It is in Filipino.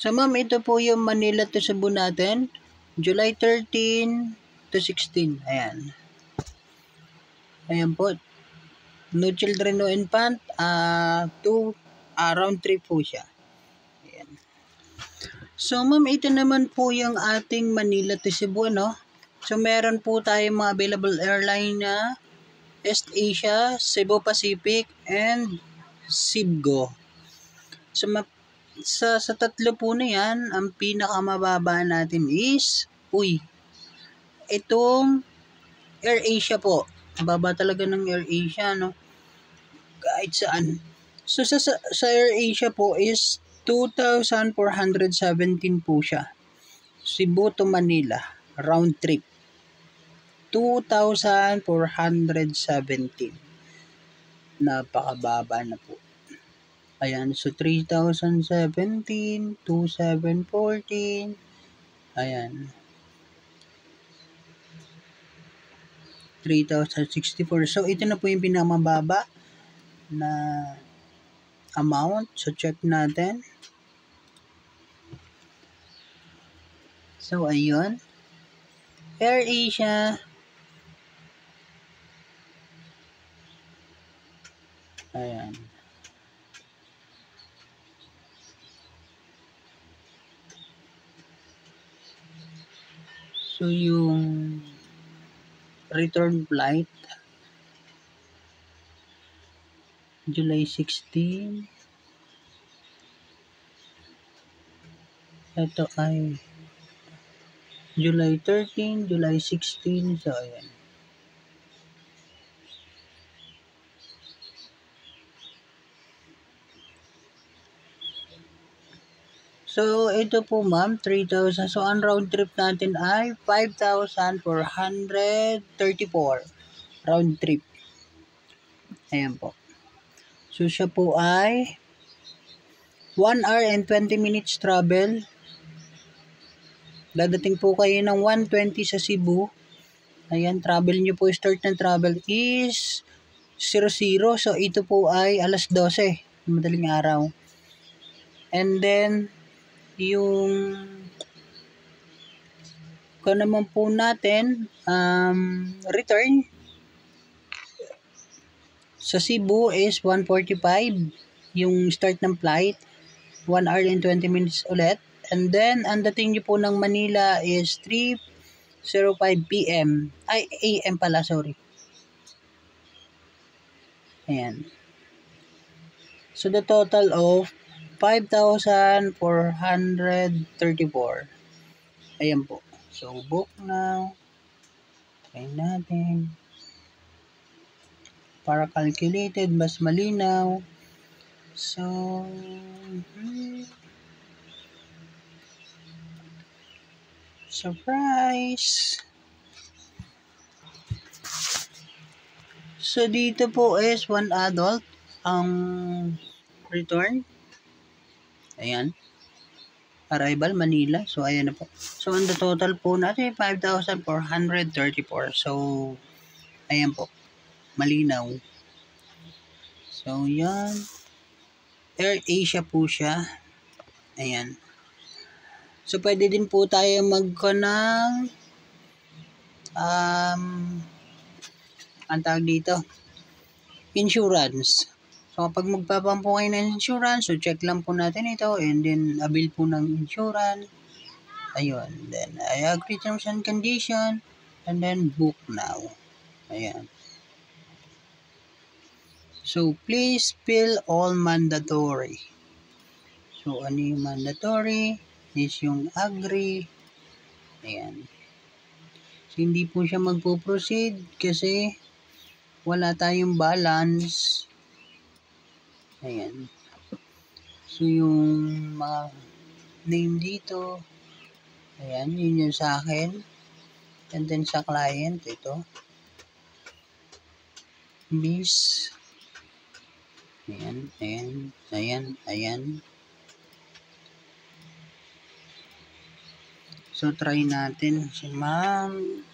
So ma'am, ito po yung Manila to Cebu natin. July 13 to 16. Ayan. Ayan po. No children, no infant. Round trip po siya. Ayan. So ma'am, ito naman po yung ating Manila to Cebu, no? So meron po tayong mga available airline na East Asia, Cebu Pacific, and Cibgo. So sa tatlo po na yan, ang pinakamababa natin is, itong Air Asia po. Baba talaga ng Air Asia, no? Kahit saan. So sa Air Asia po is 2,417 po siya. Cebu to Manila, round trip. 2,417. Napakababa na po. Ayan, so 3,017, 2,714. Ayan. 3,064. So ito na po yung pinamababa na amount. So check natin. So ayun. Air Asia. Ayan. So yung return flight July 16. Ito ay July 13, July 16. So ayan. So, ito po ma'am, 3,000. So, ang round trip natin ay 5,434. Round trip. Ayan po. So, siya po ay 1 hour and 20 minutes travel. Dadating po kayo ng 1:20 sa Cebu. Ayan, travel nyo po. Start ng travel is 00. So, ito po ay alas 12. Madaling araw. And then, yung kung naman po natin return sa Cebu is 1:45 yung start ng flight, 1 hour and 20 minutes ulit, and then ang dating nyo po ng Manila is 3:05 PM ay AM pala, sorry. Ayan, so the total of 5,434. Ayan po. So, book now. Try natin. Para calculated, mas malinaw. So, surprise! So, dito po is 1 adult ang return. Ayan. Arrival, Manila. So, ayan na po. So, ang the total po natin 5,434. So, ayan po. Malinaw. So, yan. Air Asia po siya. Ayan. So, pwede din po tayo ng ang tawag dito, insurance. So, kapag magpapampo kayo ng insurance, so check lang po natin ito, and then avail po ng insurance. Ayun. Then, I agree terms and condition, and then book now. Ayan. So, please fill all mandatory. So, ano yung mandatory? Is yung agree. Ayan. So, hindi po siya magpo-proceed kasi wala tayong balance. Ayan. So, yung mga name dito, ayan, yun yung sa akin. And then sa client, ito. Miss. Ayan, ayan, ayan, ayan. So, try natin si ma'am.